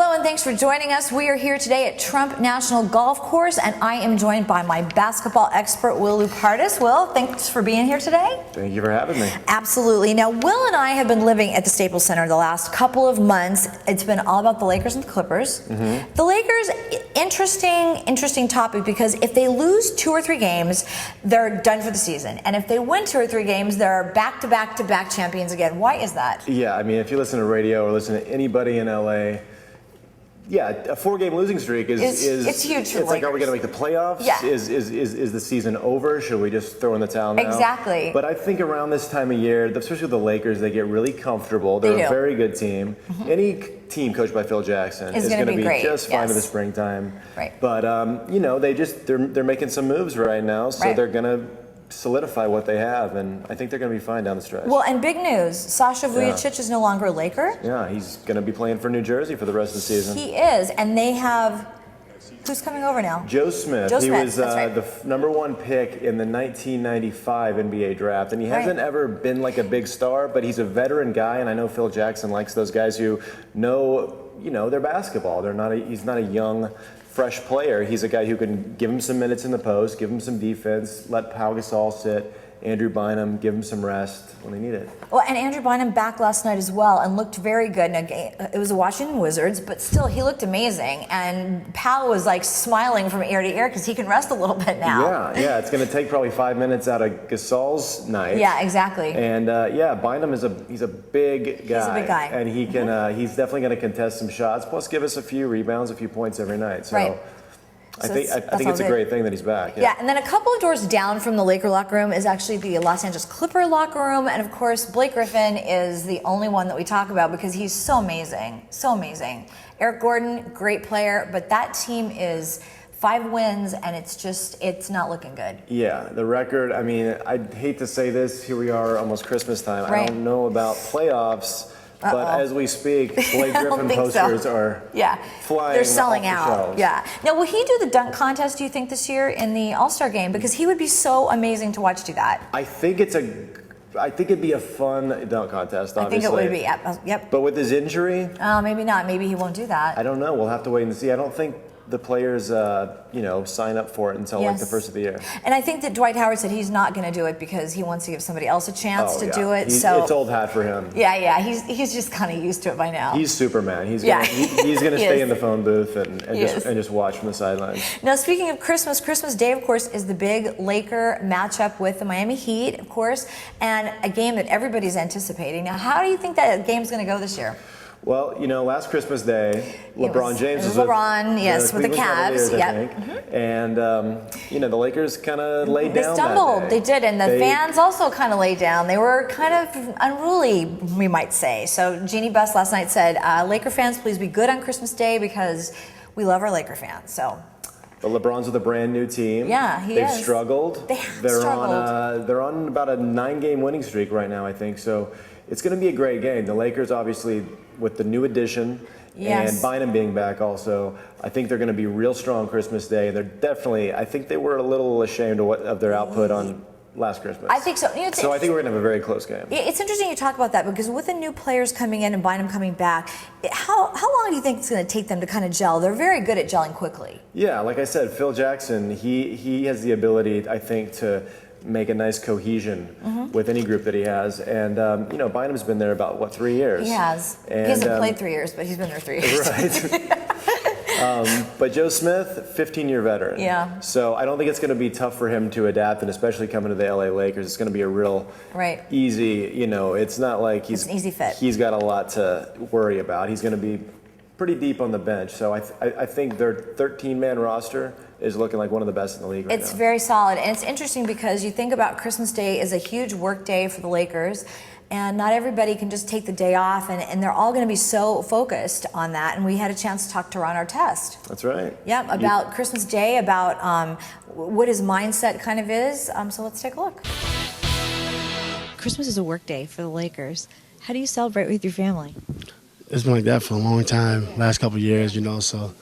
Hello and thanks for joining us. We are here today at Trump National Golf Course and I am joined by my basketball expert, Will Loupartis. Will, thanks for being here today. Thank you for having me. Absolutely. Now, Will and I have been living at the Staples Center the last couple of months. It's been all about the Lakers and the Clippers. The Lakers, interesting topic, because if they lose 2 or 3 games, they're done for the season. And if they win 2 or 3 games, they're back-to-back-to-back champions again. Why is that? Yeah, I mean, if you listen to radio or listen to anybody in LA, yeah, a 4-game losing streak is it's huge for It's like, are we going to make the playoffs? Yeah. Is the season over? Should we just throw in the towel now? Exactly. But I think around this time of year, especially with the Lakers, they get really comfortable. They're a very good team. Any team coached by Phil Jackson is going to be great. just fine in the springtime. Right. But you know, they're making some moves right now, so they're going to solidify what they have, and I think they're going to be fine down the stretch. Well, and big news, Sasha Vujacic is no longer a Laker. Yeah, he's going to be playing for New Jersey for the rest of the season. He is, and they have, who's coming over now? Joe Smith. Joe he Smith, was that's right. the #1 pick in the 1995 NBA draft, and he hasn't ever been like a big star, but he's a veteran guy, and I know Phil Jackson likes those guys who know, you know, their basketball. He's not a young, fresh player. He's a guy who can give him some minutes in the post, give him some defense, let Pau Gasol sit, Andrew Bynum, give him some rest when they need it. Well, and Andrew Bynum back last night as well and looked very good. Now, it was the Washington Wizards, but still he looked amazing. And Pau was like smiling from ear to ear because he can rest a little bit now. Yeah, it's going to take probably 5 minutes out of Gasol's night. Yeah, exactly. And Bynum is he's a big guy. He's a big guy. And he can he's definitely going to contest some shots, plus give us a few rebounds, a few points every night. So I think it's a great thing that he's back. Yeah, and then a couple of doors down from the Laker locker room is actually the Los Angeles Clipper locker room, and of course Blake Griffin is the only one that we talk about because he's so amazing, so amazing. Eric Gordon, great player, but that team is 5 wins, and it's not looking good. Yeah, the record, I mean, I'd hate to say this, here we are almost Christmas time. I don't know about playoffs. But as we speak, Blake Griffin posters are flying. They're selling off the out. shelves. Yeah. Now, will he do the dunk contest, do you think, this year in the All-Star game? Because he would be so amazing to watch do that. I think it'd be a fun dunk contest, obviously. I think it would be, yep. But with his injury? Maybe not. Maybe he won't do that. I don't know. We'll have to wait and see. I don't think the players, sign up for it until like the first of the year. And I think that Dwight Howard said he's not going to do it because he wants to give somebody else a chance to do it. So it's old hat for him. Yeah. He's just kind of used to it by now. He's Superman. He's gonna stay in the phone booth and just watch from the sidelines. Now, speaking of Christmas Day, of course, is the big Laker matchup with the Miami Heat, of course, and a game that everybody's anticipating. Now, how do you think that game's going to go this year? Well, last Christmas Day, LeBron James was with the Cavs. And the Lakers kind of laid down. They stumbled. That day. They did, and the fans also kind of laid down. They were kind of unruly, we might say. So Jeannie Buss last night said, "Laker fans, please be good on Christmas Day because we love our Laker fans." So. But LeBron's with a brand new team. Yeah, They've struggled. They're struggled. They're on about a 9-game winning streak right now, I think. So it's going to be a great game. The Lakers, obviously, with the new addition and Bynum being back also, I think they're going to be real strong Christmas Day. And they're definitely, I think they were a little ashamed of their output on last Christmas. I think so. So I think we're going to have a very close game. It's interesting you talk about that because with the new players coming in and Bynum coming back, how long do you think it's going to take them to kind of gel? They're very good at gelling quickly. Yeah, like I said, Phil Jackson, he has the ability, I think, to make a nice cohesion with any group that he has. And, Bynum's been there about, 3 years? He has. And, he hasn't played 3 years, but he's been there 3 years. Right. But Joe Smith, 15-year veteran. Yeah. So I don't think it's going to be tough for him to adapt, and especially coming to the LA Lakers, it's going to be a real easy, it's not like it's an easy fit. He's got a lot to worry about. He's going to be pretty deep on the bench. So I think their 13-man roster is looking like one of the best in the league right now. It's very solid, and it's interesting because you think about Christmas Day is a huge work day for the Lakers, and not everybody can just take the day off, and they're all going to be so focused on that. And we had a chance to talk to Ron Artest. That's right. Yeah, about Christmas Day, about what his mindset kind of is. So let's take a look. Christmas is a work day for the Lakers. How do you celebrate with your family? It's been like that for a long time, last couple of years, so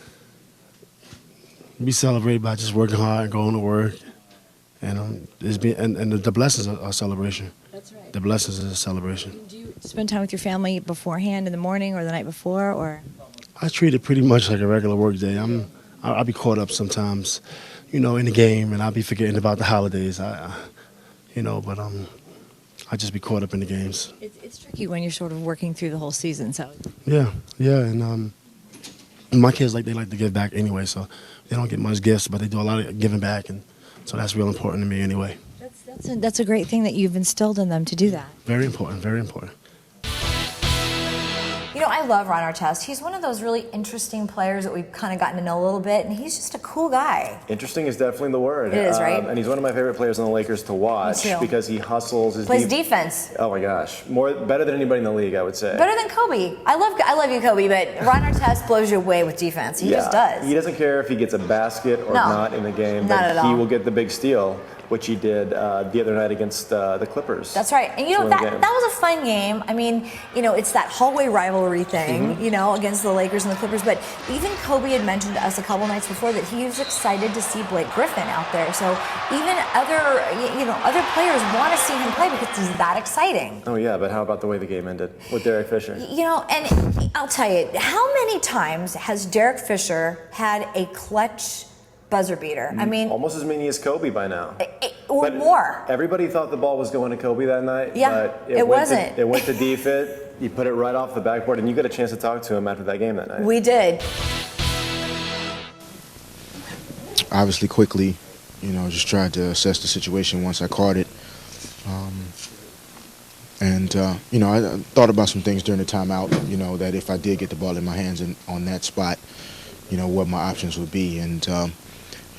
we celebrate by just working hard and going to work, and the blessings are a celebration. That's right. The blessings is a celebration. Do you spend time with your family beforehand in the morning or the night before, or? I treat it pretty much like a regular work day. I'll be caught up sometimes, in the game, and I'll be forgetting about the holidays. But I just be caught up in the games. It's tricky when you're sort of working through the whole season. So Yeah, and my kids they like to give back anyway, so they don't get much gifts, but they do a lot of giving back, and so that's real important to me anyway. that's a great thing that you've instilled in them to do that. Very important, very important. I love Ron Artest. He's one of those really interesting players that we've kind of gotten to know a little bit, and he's just a cool guy. Interesting is definitely the word. It is, right? And he's one of my favorite players on the Lakers to watch Me too. because he hustles. His Plays defense. Oh my gosh, better than anybody in the league, I would say. Better than Kobe. I love you, Kobe, but Ron Artest blows you away with defense. He just does. He doesn't care if he gets a basket or not in the game. Not but at he all. will get the big steal, which he did the other night against the Clippers. That's right. And that was a fun game. I mean, it's that hallway rivalry thing, against the Lakers and the Clippers. But even Kobe had mentioned to us a couple nights before that he was excited to see Blake Griffin out there. So even other players want to see him play because he's that exciting. Oh yeah, but how about the way the game ended with Derek Fisher? And I'll tell you, how many times has Derek Fisher had a clutch buzzer beater? I mean, almost as many as Kobe by now. Or more. Everybody thought the ball was going to Kobe that night. Yeah, but it wasn't. It went to defit. You put it right off the backboard, and you got a chance to talk to him after that game that night. We did. Obviously, quickly, just tried to assess the situation once I caught it. I thought about some things during the timeout, that if I did get the ball in my hands and on that spot, what my options would be. And,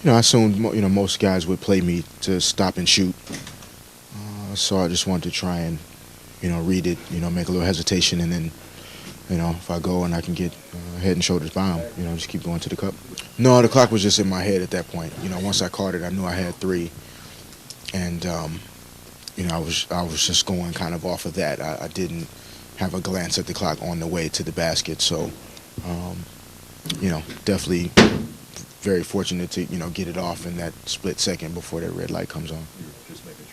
I assumed, most guys would play me to stop and shoot. So I just wanted to try and, read it, make a little hesitation, and then, if I go and I can get head and shoulders by him, just keep going to the cup. No, the clock was just in my head at that point. Once I caught it, I knew I had three. And, I was just going kind of off of that. I didn't have a glance at the clock on the way to the basket. So, definitely very fortunate to, get it off in that split second before that red light comes on. Just making